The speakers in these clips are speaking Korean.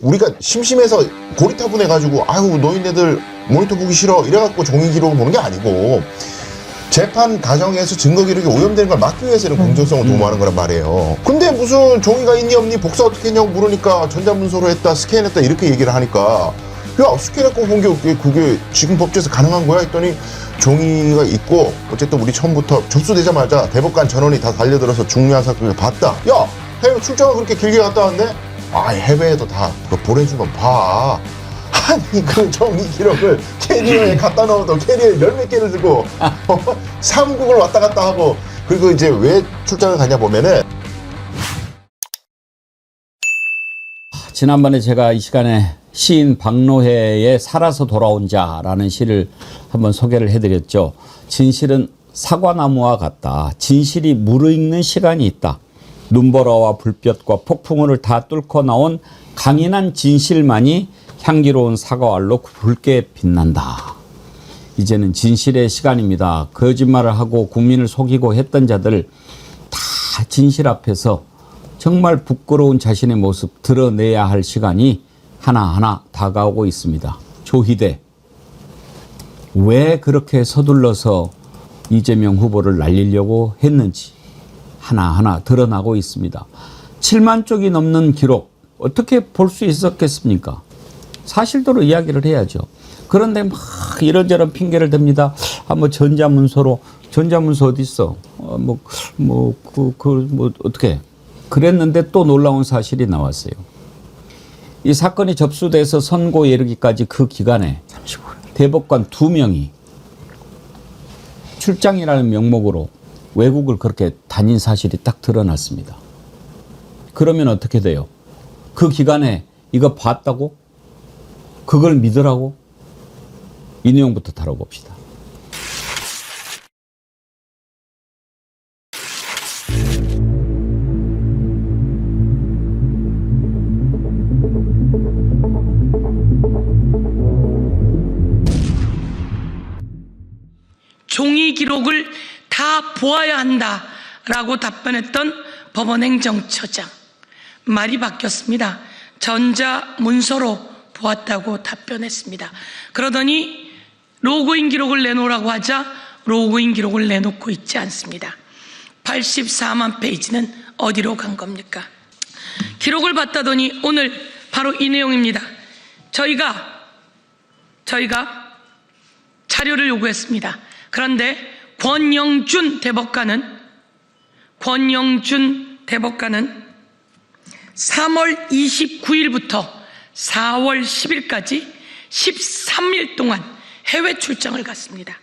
우리가 심심해서 고리타분해가지고 아유 너희네들 모니터 보기 싫어 이래갖고 종이 기록을 보는 게 아니고 재판 과정에서 증거 기록이 오염되는 걸 막기 위해서 이런 공정성을 도모하는 거란 말이에요. 근데 무슨 종이가 있니 없니 복사 어떻게 했냐고 물으니까 전자문서로 했다 스캔했다 이렇게 얘기를 하니까 야 스캔했고 본 게 그게 지금 법제에서 가능한 거야 했더니 종이가 있고 어쨌든 우리 처음부터 접수되자마자 대법관 전원이 다 달려들어서 중요한 사건을 봤다. 야 해외 출장을 그렇게 길게 갔다 왔네? 아 해외에도 다 보내주면 봐. 아니 그 종이 기록을 캐리어에 갖다 넣어도 캐리어에 몇 개를 들고 사무국을 왔다 갔다 하고 그리고 이제 왜 출장을 가냐 보면은 지난번에 제가 이 시간에 시인 박노해의 살아서 돌아온 자라는 시를 한번 소개를 해드렸죠. 진실은 사과나무와 같다. 진실이 무르익는 시간이 있다. 눈보라와 불볕과 폭풍우를 다 뚫고 나온 강인한 진실만이 향기로운 사과알로 붉게 빛난다. 이제는 진실의 시간입니다. 거짓말을 하고 국민을 속이고 했던 자들 다 진실 앞에서 정말 부끄러운 자신의 모습 드러내야 할 시간이 하나하나 다가오고 있습니다. 조희대 왜 그렇게 서둘러서 이재명 후보를 날리려고 했는지 하나하나 드러나고 있습니다. 7만 쪽이 넘는 기록 어떻게 볼 수 있었겠습니까? 사실대로 이야기를 해야죠. 그런데 막 이런저런 핑계를 댑니다. 뭐 전자문서 어디 있어? 어떻게? 그랬는데 또 놀라운 사실이 나왔어요. 이 사건이 접수돼서 선고에 이르기까지 그 기간에 대법관 2명이 출장이라는 명목으로 외국을 그렇게 다닌 사실이 딱 드러났습니다. 그러면 어떻게 돼요? 그 기간에 이거 봤다고? 그걸 믿으라고? 이 내용부터 다뤄봅시다. 종이 기록을 다 보아야 한다라고 답변했던 법원행정처장. 말이 바뀌었습니다. 전자문서로 보았다고 답변했습니다. 그러더니 로그인 기록을 내놓으라고 하자 로그인 기록을 내놓고 있지 않습니다. 84만 페이지는 어디로 간 겁니까? 기록을 봤다더니 오늘 바로 이 내용입니다. 저희가 자료를 요구했습니다. 그런데 권영준 대법관은 3월 29일부터 4월 10일까지 13일 동안 해외 출장을 갔습니다.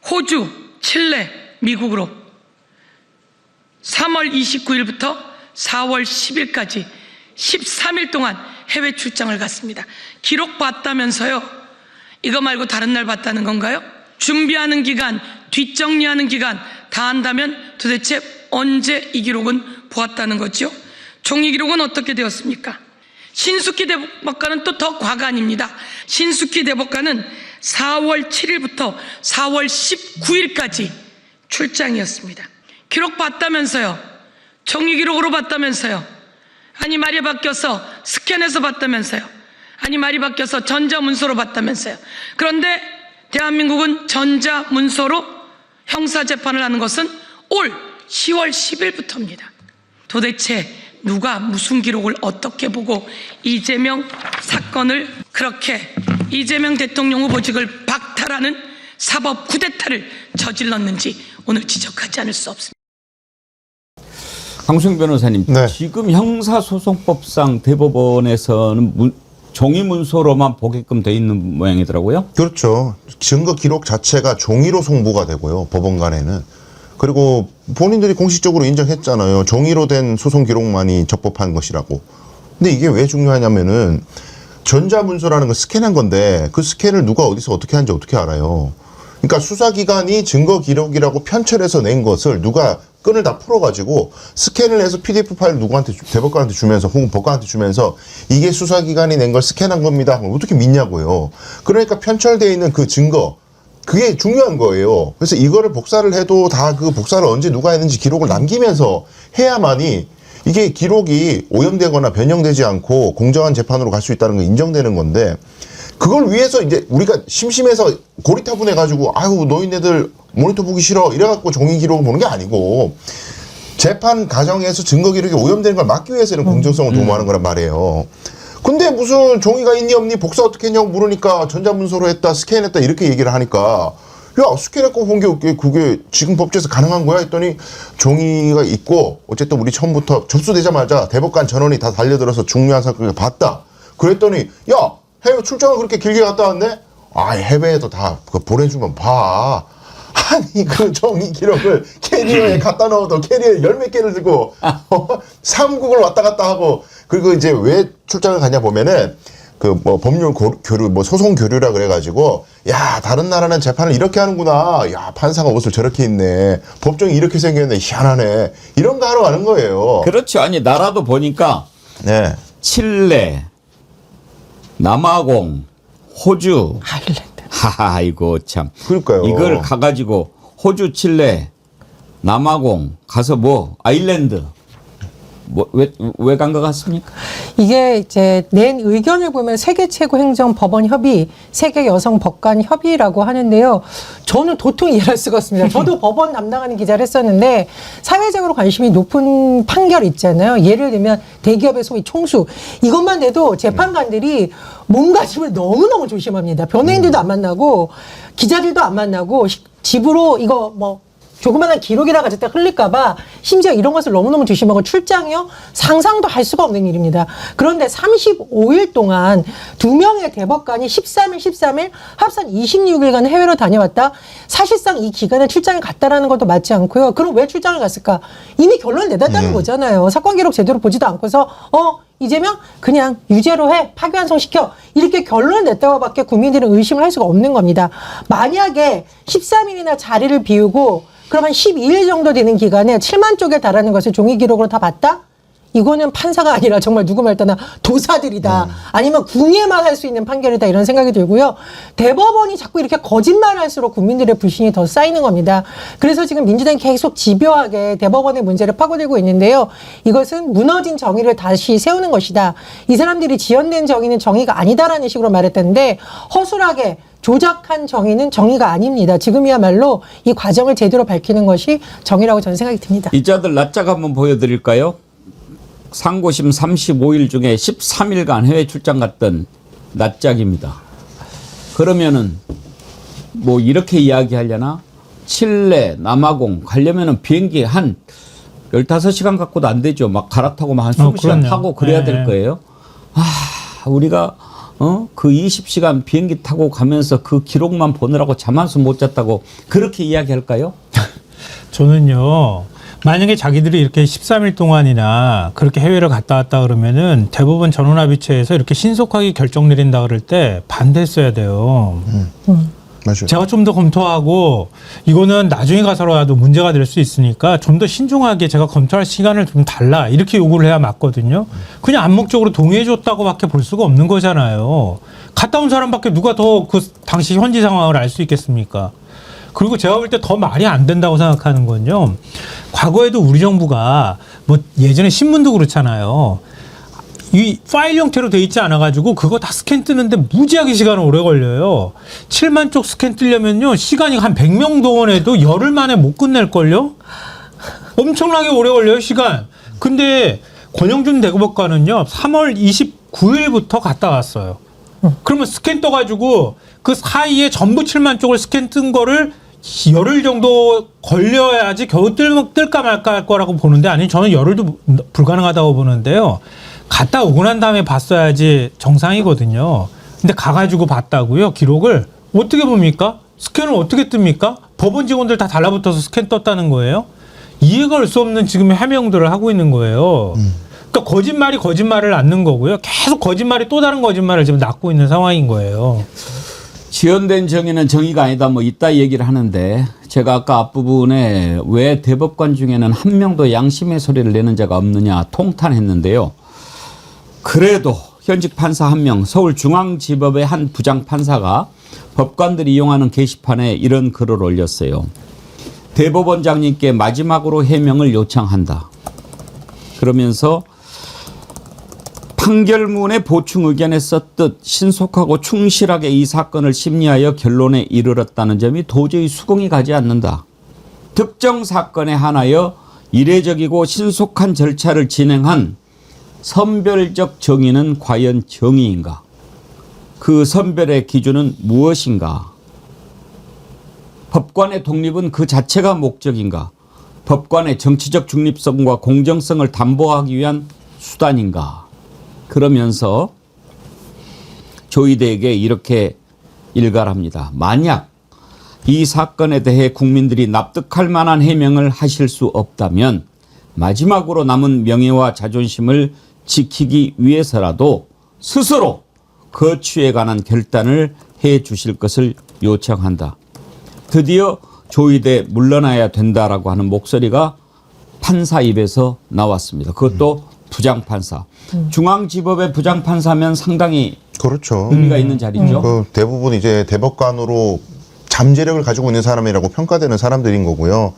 호주, 칠레, 미국으로 3월 29일부터 4월 10일까지 13일 동안 해외 출장을 갔습니다. 기록 봤다면서요? 이거 말고 다른 날 봤다는 건가요? 준비하는 기간, 뒷정리하는 기간 다 한다면 도대체 언제 이 기록은 보았다는 거죠? 종이 기록은 어떻게 되었습니까? 신숙희 대법관은 또 더 과간입니다. 신숙희 대법관은 4월 7일부터 4월 19일까지 출장이었습니다. 기록 봤다면서요? 종이 기록으로 봤다면서요? 아니 말이 바뀌어서 스캔해서 봤다면서요? 아니 말이 바뀌어서 전자문서로 봤다면서요? 그런데 대한민국은 전자문서로 형사재판을 하는 것은 올 10월 10일부터입니다. 도대체 누가 무슨 기록을 어떻게 보고 이재명 사건을 그렇게 이재명 대통령 후보직을 박탈하는 사법 쿠데타를 저질렀는지 오늘 지적하지 않을 수 없습니다. 강수영 변호사님, 네. 지금 형사소송법상 대법원에서는 종이 문서로만 보게끔 돼 있는 모양이더라고요. 그렇죠. 증거 기록 자체가 종이로 송부가 되고요. 법원 간에는. 그리고 본인들이 공식적으로 인정했잖아요. 종이로 된 소송 기록만이 적법한 것이라고. 근데 이게 왜 중요하냐면은 전자문서라는 건 스캔한 건데 그 스캔을 누가 어디서 어떻게 하는지 어떻게 알아요. 그러니까 수사기관이 증거 기록이라고 편철해서 낸 것을 누가 끈을 다 풀어가지고 스캔을 해서 PDF 파일 누구한테 대법관한테 주면서 혹은 법관한테 주면서 이게 수사기관이 낸 걸 스캔한 겁니다. 어떻게 믿냐고요. 그러니까 편철되어 있는 그 증거 그게 중요한 거예요. 그래서 이거를 복사를 해도 다 그 복사를 언제 누가 했는지 기록을 남기면서 해야만이 이게 기록이 오염되거나 변형되지 않고 공정한 재판으로 갈 수 있다는 게 인정되는 건데 그걸 위해서 이제 우리가 심심해서 고리타분해가지고 아유 노인네들 모니터 보기 싫어 이래갖고 종이 기록을 보는 게 아니고 재판 과정에서 증거 기록이 오염되는 걸 막기 위해서는 공정성을 도모하는 거란 말이에요. 근데 무슨 종이가 있니 없니 복사 어떻게 했냐고 물으니까 전자문서로 했다 스캔했다 이렇게 얘기를 하니까 야 스캔했고 본 게 그게 지금 법제에서 가능한 거야 했더니 종이가 있고 어쨌든 우리 처음부터 접수되자마자 대법관 전원이 다 달려들어서 중요한 사건을 봤다. 그랬더니 야 해외 출장을 그렇게 길게 갔다 왔네? 아 해외에도 다 보내주면 봐. 아니 그 종이 기록을 캐리어에 갖다 넣어도 캐리어에 열 몇 개를 들고 삼국을 왔다 갔다 하고 그리고 이제 왜 출장을 가냐 보면은 그 뭐 법률 교류 뭐 소송 교류라 그래가지고 야 다른 나라는 재판을 이렇게 하는구나 야 판사가 옷을 저렇게 입네 법정이 이렇게 생겼네 희한하네 이런 거 하러 가는 거예요. 그렇죠. 아니 나라도 보니까 네. 칠레, 남아공, 호주, 아일랜드. 하하 이거 참. 그러니까요. 이걸 가가지고 호주, 칠레, 남아공 가서 뭐 아일랜드 뭐 왜 간 것 같습니까? 이게 이제 낸 의견을 보면 세계 최고 행정 법원 협의, 세계 여성 법관 협의라고 하는데요. 저는 도통 이해할 수가 없습니다. 저도 법원 담당하는 기자를 했었는데 사회적으로 관심이 높은 판결 있잖아요. 예를 들면 대기업의 소위 총수 이것만 해도 재판관들이 몸가짐을 너무너무 조심합니다. 변호인들도 안 만나고 기자들도 안 만나고 집으로 이거 뭐 조그마한 기록이라 가졌다 흘릴까봐 심지어 이런 것을 너무너무 조심하고 출장이요? 상상도 할 수가 없는 일입니다. 그런데 35일 동안 2명의 대법관이 13일 합산 26일간 해외로 다녀왔다? 사실상 이 기간에 출장을 갔다라는 것도 맞지 않고요. 그럼 왜 출장을 갔을까? 이미 결론을 내놨다는 거잖아요. 사건 기록 제대로 보지도 않고서 이재명 그냥 유죄로 해 파기환송시켜 이렇게 결론을 냈다고밖에 국민들은 의심을 할 수가 없는 겁니다. 만약에 13일이나 자리를 비우고 그럼 한 12일 정도 되는 기간에 7만 쪽에 달하는 것을 종이 기록으로 다 봤다? 이거는 판사가 아니라 정말 누구 말 떠나 도사들이다. 아니면 궁예만 할 수 있는 판결이다. 이런 생각이 들고요. 대법원이 자꾸 이렇게 거짓말을 할수록 국민들의 불신이 더 쌓이는 겁니다. 그래서 지금 민주당이 계속 집요하게 대법원의 문제를 파고들고 있는데요. 이것은 무너진 정의를 다시 세우는 것이다. 이 사람들이 지연된 정의는 정의가 아니다라는 식으로 말했던데 허술하게 조작한 정의는 정의가 아닙니다. 지금이야말로 이 과정을 제대로 밝히는 것이 정의라고 저는 생각이 듭니다. 이자들 낯짝 한번 보여드릴까요? 상고심 35일 중에 13일간 해외 출장 갔던 낯짝입니다. 그러면은 뭐 이렇게 이야기하려나? 칠레, 남아공 가려면은 비행기 한 15시간 갖고도 안 되죠. 막 갈아타고 막 한 20시간 타고 그래야 될 거예요. 우리가 그 20시간 비행기 타고 가면서 그 기록만 보느라고 잠 한숨 못 잤다고 그렇게 이야기할까요? 저는요. 만약에 자기들이 이렇게 13일 동안이나 그렇게 해외를 갔다 왔다 그러면은 대법원 전원합의체에서 이렇게 신속하게 결정 내린다 그럴 때 반대했어야 돼요. 맞아요. 제가 좀 더 검토하고 이거는 나중에 가서라도 문제가 될 수 있으니까 좀 더 신중하게 제가 검토할 시간을 좀 달라 이렇게 요구를 해야 맞거든요. 그냥 암묵적으로 동의해 줬다고밖에 볼 수가 없는 거잖아요. 갔다 온 사람밖에 누가 더 그 당시 현지 상황을 알 수 있겠습니까? 그리고 제가 볼 때 더 말이 안 된다고 생각하는 건요. 과거에도 우리 정부가 뭐 예전에 신문도 그렇잖아요. 이 파일 형태로 돼 있지 않아가지고 그거 다 스캔 뜨는데 무지하게 시간이 오래 걸려요. 7만 쪽 스캔 뜨려면요. 시간이 한 100명 동원해도 열흘 만에 못 끝낼걸요? 엄청나게 오래 걸려요, 시간. 근데 권영준 대법관은요. 3월 29일부터 갔다 왔어요. 그러면 스캔 떠가지고 그 사이에 전부 7만 쪽을 스캔 뜬 거를 열흘 정도 걸려야지 겨우 뜰까 말까 할 거라고 보는데 아니 저는 열흘도 불가능하다고 보는데요. 갔다 오고 난 다음에 봤어야지 정상이거든요. 근데 가가지고 봤다고요? 기록을 어떻게 봅니까? 스캔을 어떻게 뜹니까? 법원 직원들 다 달라붙어서 스캔 떴다는 거예요? 이해가 올 수 없는 지금 해명들을 하고 있는 거예요. 그러니까 거짓말이 거짓말을 낳는 거고요. 계속 거짓말이 또 다른 거짓말을 지금 낳고 있는 상황인 거예요. 지연된 정의는 정의가 아니다 뭐 이따 얘기를 하는데 제가 아까 앞부분에 왜 대법관 중에는 한 명도 양심의 소리를 내는 자가 없느냐 통탄했는데요. 그래도 현직 판사 한 명 서울중앙지법의 한 부장판사가 법관들이 이용하는 게시판에 이런 글을 올렸어요. 대법원장님께 마지막으로 해명을 요청한다. 그러면서 판결문의 보충 의견에 썼듯 신속하고 충실하게 이 사건을 심리하여 결론에 이르렀다는 점이 도저히 수긍이 가지 않는다. 특정 사건에 한하여 이례적이고 신속한 절차를 진행한 선별적 정의는 과연 정의인가? 그 선별의 기준은 무엇인가? 법관의 독립은 그 자체가 목적인가? 법관의 정치적 중립성과 공정성을 담보하기 위한 수단인가? 그러면서 조희대에게 이렇게 일갈합니다. 만약 이 사건에 대해 국민들이 납득할 만한 해명을 하실 수 없다면 마지막으로 남은 명예와 자존심을 지키기 위해서라도 스스로 거취에 관한 결단을 해 주실 것을 요청한다. 드디어 조희대 물러나야 된다라고 하는 목소리가 판사 입에서 나왔습니다. 그것도 부장판사. 중앙지법의 부장판사면 상당히 그렇죠. 의미가 있는 자리죠. 그 대부분 이제 대법관으로 잠재력을 가지고 있는 사람이라고 평가되는 사람들인 거고요.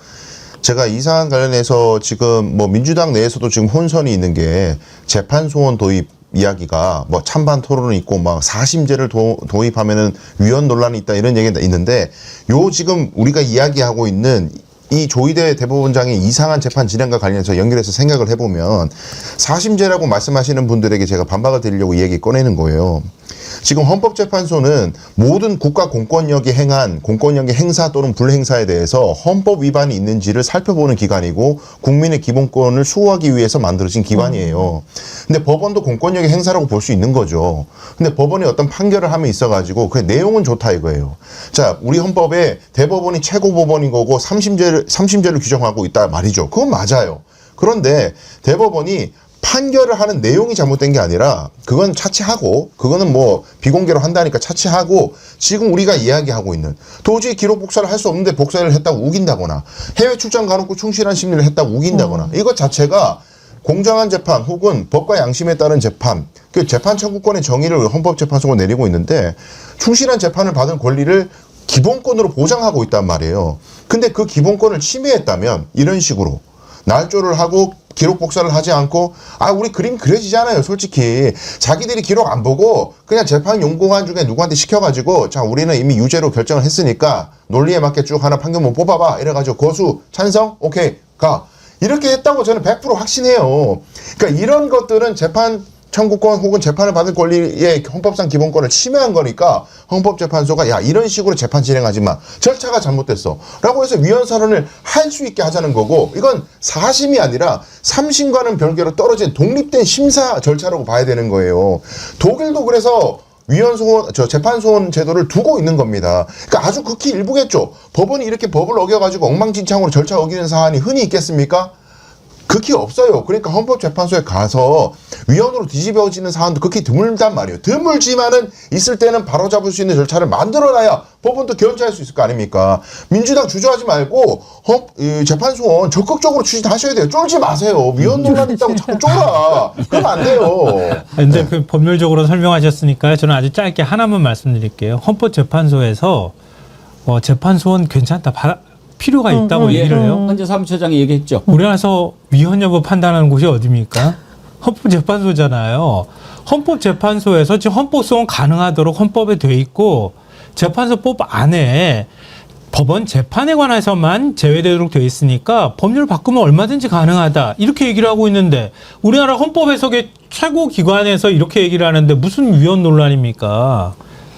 제가 이 사안 관련해서 지금 뭐 민주당 내에서도 지금 혼선이 있는 게 재판 소원 도입 이야기가 뭐 찬반 토론이 있고 막 사심제를 도입하면은 위헌 논란이 있다 이런 얘기가 있는데 요 지금 우리가 이야기하고 있는 이 조희대 대법원장의 이상한 재판 진행과 관련해서 연결해서 생각을 해보면 사심제라고 말씀하시는 분들에게 제가 반박을 드리려고 이 얘기 꺼내는 거예요. 지금 헌법재판소는 모든 국가 공권력이 행한 공권력의 행사 또는 불행사에 대해서 헌법 위반이 있는지를 살펴보는 기관이고 국민의 기본권을 수호하기 위해서 만들어진 기관이에요. 근데 법원도 공권력의 행사라고 볼 수 있는 거죠. 근데 법원이 어떤 판결을 함에 있어가지고 그 내용은 좋다 이거예요. 자, 우리 헌법에 대법원이 최고법원인 거고 삼심제를 규정하고 있다 말이죠. 그건 맞아요. 그런데 대법원이 판결을 하는 내용이 잘못된 게 아니라 그건 차치하고 그거는 뭐 비공개로 한다니까 차치하고 지금 우리가 이야기하고 있는 도저히 기록 복사를 할 수 없는데 복사를 했다고 우긴다거나 해외 출장 가놓고 충실한 심리를 했다고 우긴다거나 이것 자체가 공정한 재판 혹은 법과 양심에 따른 재판 그 재판 청구권의 정의를 헌법재판소가 내리고 있는데 충실한 재판을 받은 권리를 기본권으로 보장하고 있단 말이에요. 근데 그 기본권을 침해했다면 이런 식으로 날조를 하고 기록 복사를 하지 않고 우리 그림 그려지잖아요. 솔직히 자기들이 기록 안 보고 그냥 재판 연구관 중에 누구한테 시켜가지고 자 우리는 이미 유죄로 결정을 했으니까 논리에 맞게 쭉 하나 판결문 뽑아봐 이래가지고 거수 찬성 오케이 가 이렇게 했다고 저는 100% 확신해요. 그러니까 이런 것들은 재판 청구권 혹은 재판을 받을 권리의 헌법상 기본권을 침해한 거니까 헌법재판소가 야 이런 식으로 재판 진행하지 마. 절차가 잘못됐어. 라고 해서 위헌 선언을 할 수 있게 하자는 거고 이건 사심이 아니라 삼심과는 별개로 떨어진 독립된 심사 절차라고 봐야 되는 거예요. 독일도 그래서 위헌 소원, 재판 소원 제도를 두고 있는 겁니다. 그러니까 아주 극히 일부겠죠. 법원이 이렇게 법을 어겨가지고 엉망진창으로 절차 어기는 사안이 흔히 있겠습니까? 극히 없어요. 그러니까 헌법재판소에 가서 위헌으로 뒤집어지는 사안도 극히 드물단 말이에요. 드물지만은 있을 때는 바로잡을 수 있는 절차를 만들어놔야 법원도 견제할 수 있을 거 아닙니까? 민주당 주저하지 말고 재판소원 적극적으로 추진하셔야 돼요. 쫄지 마세요. 위헌 논란이 있다고 자꾸 쫄아. 그러면 안 돼요. 근데 그 법률적으로 설명하셨으니까 저는 아주 짧게 하나만 말씀드릴게요. 헌법재판소에서 재판소원 괜찮다. 필요가 있다고 얘기를 해요. 헌재 사무처장이 얘기했죠. 우리나라에서 위헌 여부 판단하는 곳이 어디입니까? 헌법재판소잖아요. 헌법재판소에서 지금 헌법소원 가능하도록 헌법에 돼 있고 재판소법 안에 법원 재판에 관해서만 제외되도록 돼 있으니까 법률 바꾸면 얼마든지 가능하다. 이렇게 얘기를 하고 있는데 우리나라 헌법 해석의 최고 기관에서 이렇게 얘기를 하는데 무슨 위헌 논란입니까?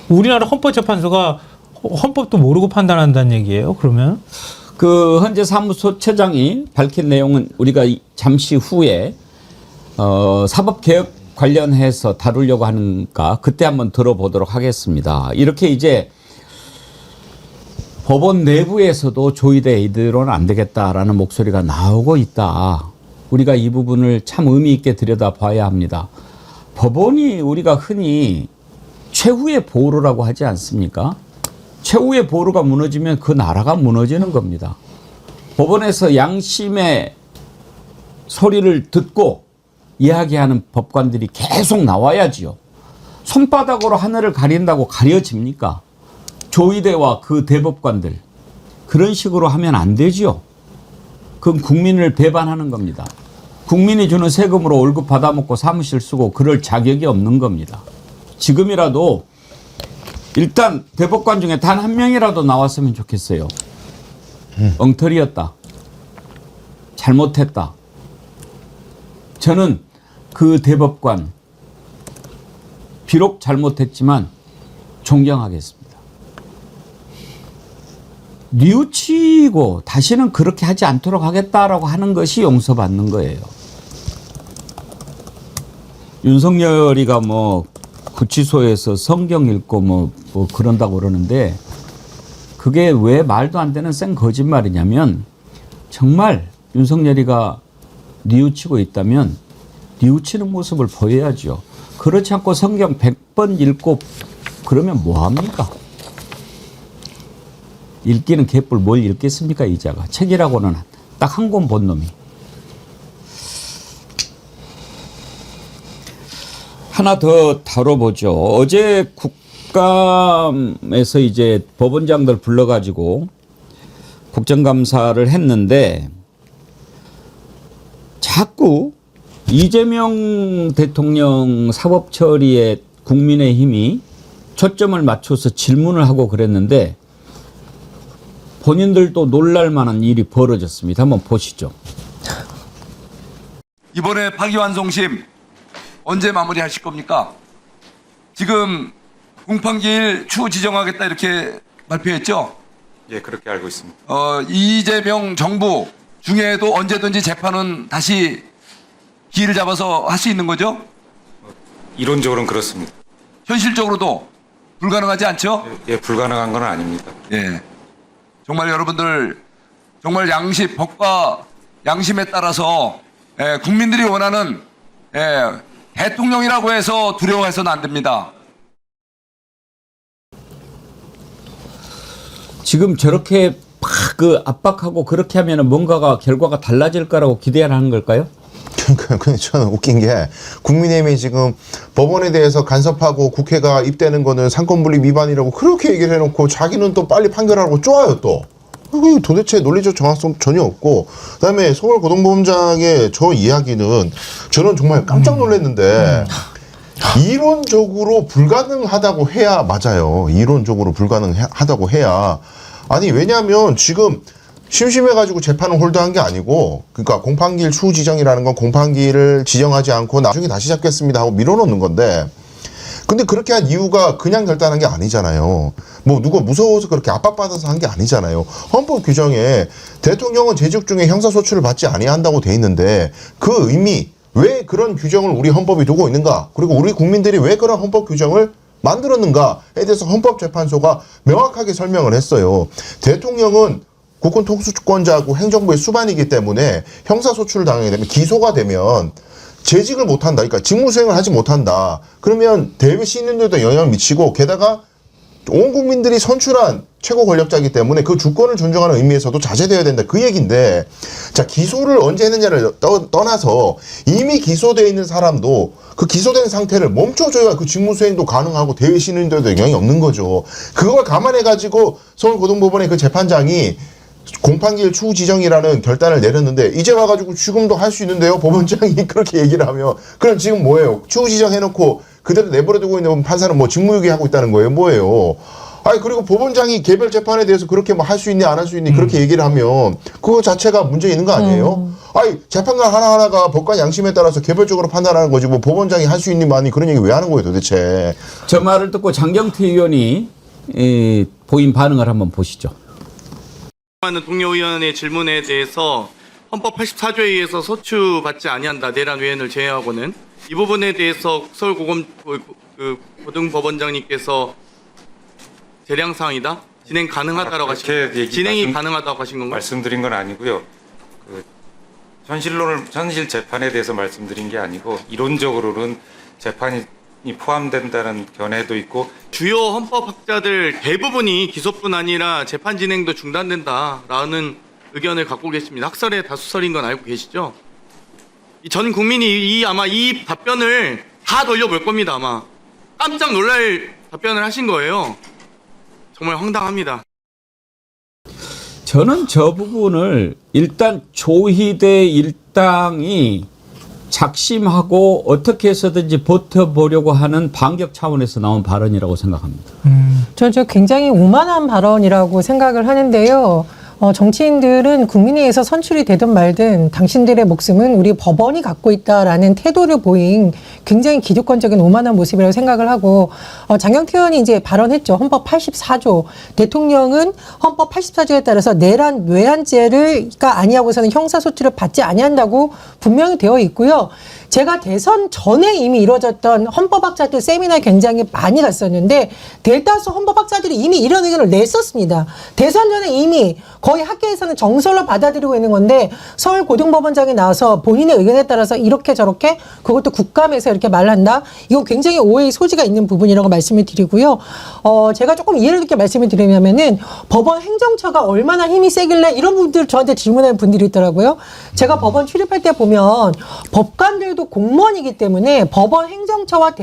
우리나라 헌법재판소가 헌법도 모르고 판단한다는 얘기예요. 그러면 그 헌재 사무소처장이 밝힌 내용은 우리가 잠시 후에 사법개혁 관련해서 다루려고 하는가 그때 한번 들어보도록 하겠습니다. 이렇게 이제 법원 내부에서도 조희대 이대로는 안 되겠다라는 목소리가 나오고 있다. 우리가 이 부분을 참 의미 있게 들여다봐야 합니다. 법원이 우리가 흔히 최후의 보루라고 하지 않습니까? 최후의 보루가 무너지면 그 나라가 무너지는 겁니다. 법원에서 양심의 소리를 듣고 이야기하는 법관들이 계속 나와야지요. 손바닥으로 하늘을 가린다고 가려집니까? 조희대와 그 대법관들. 그런 식으로 하면 안 되지요. 그건 국민을 배반하는 겁니다. 국민이 주는 세금으로 월급 받아먹고 사무실 쓰고 그럴 자격이 없는 겁니다. 지금이라도 일단 대법관 중에 단 한 명이라도 나왔으면 좋겠어요. 엉터리였다. 잘못했다. 저는 그 대법관 비록 잘못했지만 존경하겠습니다. 뉘우치고 다시는 그렇게 하지 않도록 하겠다라고 하는 것이 용서받는 거예요. 윤석열이가 뭐 구치소에서 성경 읽고 뭐 그런다고 그러는데 그게 왜 말도 안 되는 생 거짓말이냐면 정말 윤석열이가 뉘우치고 있다면 뉘우치는 모습을 보여야죠. 그렇지 않고 성경 100번 읽고 그러면 뭐합니까? 읽기는 개뿔 뭘 읽겠습니까 이자가. 책이라고는 딱 한 권 본 놈이. 하나 더 다뤄보죠. 어제 국감에서 이제 법원장들 불러가지고 국정감사를 했는데 자꾸 이재명 대통령 사법 처리에 국민의힘이 초점을 맞춰서 질문을 하고 그랬는데 본인들도 놀랄 만한 일이 벌어졌습니다. 한번 보시죠. 이번에 파기환송심 언제 마무리하실 겁니까? 지금 공판기일 추후 지정하겠다 이렇게 발표했죠? 예, 그렇게 알고 있습니다. 이재명 정부 중에도 언제든지 재판은 다시 기일을 잡아서 할 수 있는 거죠? 이론적으로는 그렇습니다. 현실적으로도 불가능하지 않죠? 예, 불가능한 건 아닙니다. 예. 정말 여러분들 정말 양심, 법과 양심에 따라서 국민들이 원하는 대통령이라고 해서 두려워해서는 안 됩니다. 지금 저렇게 막 그 압박하고 그렇게 하면 뭔가가 결과가 달라질 거라고 기대하는 걸까요? 근데 저는 웃긴 게 국민의힘이 지금 법원에 대해서 간섭하고 국회가 입대는 거는 상권분립 위반이라고 그렇게 얘기를 해놓고 자기는 또 빨리 판결하라고 쪼아요 또. 이거 도대체 논리적 정확성 전혀 없고 그다음에 서울고등법원장의 저 이야기는 저는 정말 깜짝 놀랐는데 이론적으로 불가능하다고 해야 맞아요. 이론적으로 불가능하다고 해야. 아니 왜냐하면 지금 심심해가지고 재판을 홀드한 게 아니고 그러니까 공판기일 추후 지정이라는 건 공판기일을 지정하지 않고 나중에 다시 잡겠습니다 하고 밀어놓는 건데 근데 그렇게 한 이유가 그냥 결단한 게 아니잖아요. 뭐 누가 무서워서 그렇게 압박받아서 한 게 아니잖아요. 헌법 규정에 대통령은 재직 중에 형사소출을 받지 아니한다고 돼 있는데 그 의미 왜 그런 규정을 우리 헌법이 두고 있는가 그리고 우리 국민들이 왜 그런 헌법 규정을 만들었는가에 대해서 헌법재판소가 명확하게 설명을 했어요. 대통령은 국군 통수권자고 행정부의 수반이기 때문에 형사소출을 당하게 되면 기소가 되면 재직을 못한다. 그러니까 직무수행을 하지 못한다. 그러면 대외 시민들도 영향을 미치고 게다가 온 국민들이 선출한 최고 권력자이기 때문에 그 주권을 존중하는 의미에서도 자제되어야 된다. 그 얘기인데 자 기소를 언제 했느냐를 떠나서 이미 기소되어 있는 사람도 그 기소된 상태를 멈춰줘야 그 직무수행도 가능하고 대외 시민들도 영향이 없는 거죠. 그걸 감안해가지고 서울고등법원의 그 재판장이 공판기일 추후 지정이라는 결단을 내렸는데 이제 와가지고 지금도 할 수 있는데요. 법원장이 그렇게 얘기를 하면 그럼 지금 뭐예요? 추후 지정해놓고 그대로 내버려두고 있는 판사는 뭐 직무유기하고 있다는 거예요? 뭐예요? 아니 그리고 법원장이 개별 재판에 대해서 그렇게 뭐 할 수 있니 안 할 수 있니 그렇게 얘기를 하면 그거 자체가 문제 있는 거 아니에요? 아니 재판관 하나하나가 법관 양심에 따라서 개별적으로 판단하는 거지 뭐 법원장이 할 수 있니 많이 그런 얘기 왜 하는 거예요 도대체? 저 말을 듣고 장경태 의원이 보인 반응을 한번 보시죠. 하는 동료 의원의 질문에 대해서 헌법 84조에 의해서 소추받지 아니한다. 내란 외연을 제외하고는 이 부분에 대해서 서울고등법원장님께서 재량사항이다. 진행 가능하다라고 하신 진행이 가능하다고 하신 건가요? 말씀드린 건 아니고요. 그 현실 재판에 대해서 말씀드린 게 아니고 이론적으로는 재판이 포함된다는 견해도 있고 주요 헌법학자들 대부분이 기소뿐 아니라 재판 진행도 중단된다라는 의견을 갖고 계십니다. 학설의 다수설인 건 알고 계시죠? 전 국민이 아마 이 답변을 다 돌려볼 겁니다. 아마 깜짝 놀랄 답변을 하신 거예요. 정말 황당합니다. 저는 저 부분을 일단 조희대 일당이 작심하고 어떻게 해서든지 버텨보려고 하는 반격 차원에서 나온 발언이라고 생각합니다. 저는 굉장히 오만한 발언이라고 생각을 하는데요. 정치인들은 국민에 의해서 선출이 되든 말든 당신들의 목숨은 우리 법원이 갖고 있다라는 태도를 보인 굉장히 기득권적인 오만한 모습이라고 생각을 하고, 장경태 의원이 이제 발언했죠. 헌법 84조. 대통령은 헌법 84조에 따라서 내란, 외환죄가 아니하고서는 형사소추를 받지 아니한다고 분명히 되어 있고요. 제가 대선 전에 이미 이루어졌던 헌법학자들 세미나에 굉장히 많이 갔었는데 대다수 헌법학자들이 이미 이런 의견을 냈었습니다. 대선 전에 이미 거의 학계에서는 정설로 받아들이고 있는 건데 서울고등법원장이 나와서 본인의 의견에 따라서 이렇게 저렇게 그것도 국감에서 이렇게 말한다. 이건 굉장히 오해의 소지가 있는 부분이라고 말씀을 드리고요. 제가 조금 이해를 듣게 말씀을 드리면은 법원 행정처가 얼마나 힘이 세길래 이런 분들 저한테 질문하는 분들이 있더라고요. 제가 법원 출입할 때 보면 법관들도 공무원이기 때문에 법원 행정처와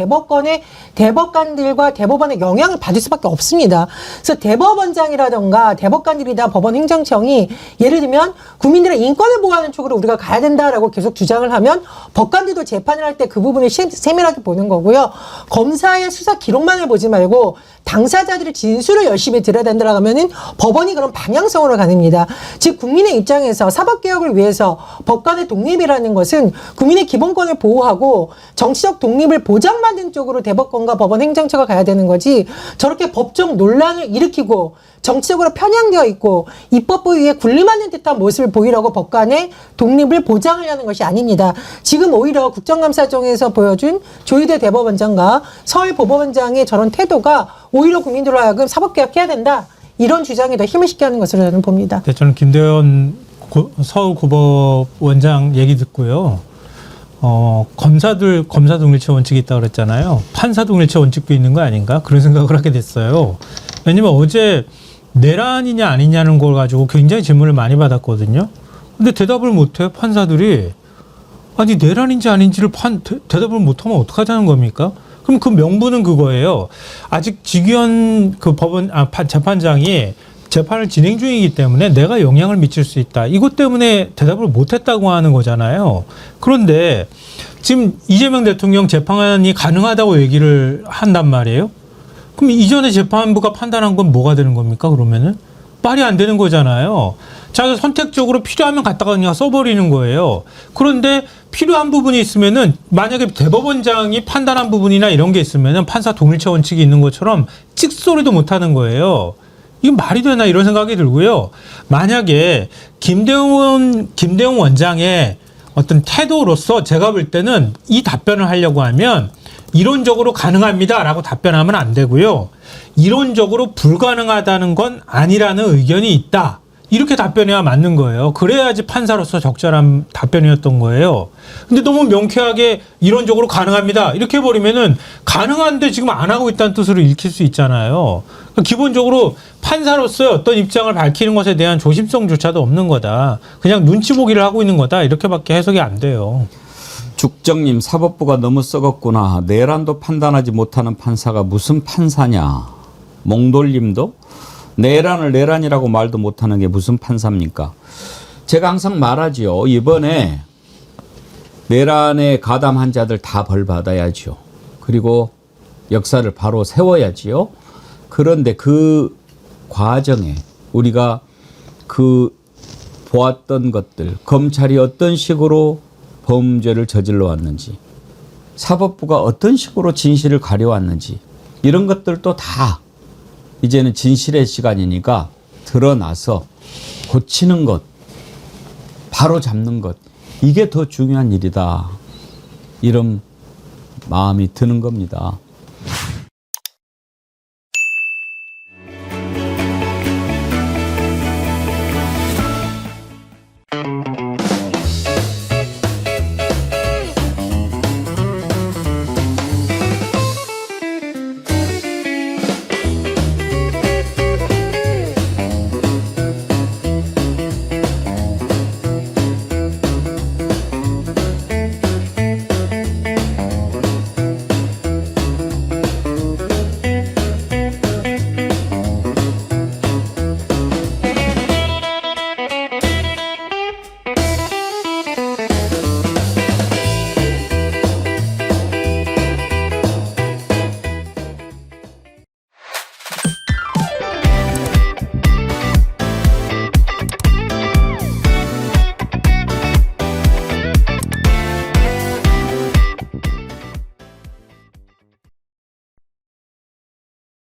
대법관들과 대법원의 영향을 받을 수밖에 없습니다. 그래서 대법원장이라던가 대법관들이나 법원 행정청이 예를 들면 국민들의 인권을 보호하는 쪽으로 우리가 가야 된다라고 계속 주장을 하면 법관들도 재판을 할 때 그 부분을 세밀하게 보는 거고요. 검사의 수사 기록만을 보지 말고 당사자들의 진술을 열심히 들어야 된다고 하면은 법원이 그런 방향성으로 가능합니다. 즉 국민의 입장에서 사법개혁을 위해서 법관의 독립이라는 것은 국민의 기본권을 보호하고 정치적 독립을 보장받는 쪽으로 대법관과 법원 행정처가 가야 되는 거지, 저렇게 법적 논란을 일으키고 정치적으로 편향되어 있고 입법부 위에 군림하는 듯한 모습을 보이려고 법관의 독립을 보장하려는 것이 아닙니다. 지금 오히려 국정감사정에서 보여준 조희대 대법원장과 서울법원장의 저런 태도가 오히려 국민들로 하여금 사법개혁해야 된다, 이런 주장에 더 힘을 실게 하는 것으로 저는 봅니다. 네, 저는 김대현 서울고법원장 얘기 듣고요. 검사 독립체 원칙이 있다고 그랬잖아요. 판사 독립체 원칙도 있는 거 아닌가? 그런 생각을 하게 됐어요. 왜냐면 어제 내란이냐 아니냐는 걸 가지고 굉장히 질문을 많이 받았거든요. 근데 대답을 못해요, 판사들이. 아니, 내란인지 아닌지를 대답을 못하면 어떡하자는 겁니까? 그럼 그 명분은 그거예요. 아직 직위원 재판장이 재판을 진행 중이기 때문에 내가 영향을 미칠 수 있다. 이것 때문에 대답을 못했다고 하는 거잖아요. 그런데 지금 이재명 대통령 재판이 가능하다고 얘기를 한단 말이에요. 그럼 이전에 재판부가 판단한 건 뭐가 되는 겁니까, 그러면은? 말이 안 되는 거잖아요. 자기가 선택적으로 필요하면 갖다가 그냥 써버리는 거예요. 그런데 필요한 부분이 있으면은, 만약에 대법원장이 판단한 부분이나 이런 게 있으면은 판사 독립체 원칙이 있는 것처럼 찍소리도 못 하는 거예요. 이게 말이 되나, 이런 생각이 들고요. 만약에 김대웅 원장의 어떤 태도로서 제가 볼 때는 이 답변을 하려고 하면 이론적으로 가능합니다라고 답변하면 안 되고요. 이론적으로 불가능하다는 건 아니라는 의견이 있다, 이렇게 답변해야 맞는 거예요. 그래야지 판사로서 적절한 답변이었던 거예요. 근데 너무 명쾌하게 이론적으로 가능합니다 이렇게 해버리면은 가능한데 지금 안 하고 있다는 뜻으로 읽힐 수 있잖아요. 그러니까 기본적으로 판사로서의 어떤 입장을 밝히는 것에 대한 조심성조차도 없는 거다. 그냥 눈치 보기를 하고 있는 거다. 이렇게밖에 해석이 안 돼요. 죽정님, 사법부가 너무 썩었구나. 내란도 판단하지 못하는 판사가 무슨 판사냐. 몽돌님도 내란을 내란이라고 말도 못하는 게 무슨 판사입니까? 제가 항상 말하지요. 이번에 내란에 가담한 자들 다 벌 받아야죠. 그리고 역사를 바로 세워야지요. 그런데 그 과정에 우리가 그 보았던 것들, 검찰이 어떤 식으로 범죄를 저질러 왔는지, 사법부가 어떤 식으로 진실을 가려왔는지, 이런 것들도 다 이제는 진실의 시간이니까 드러나서 고치는 것, 바로 잡는 것, 이게 더 중요한 일이다, 이런 마음이 드는 겁니다.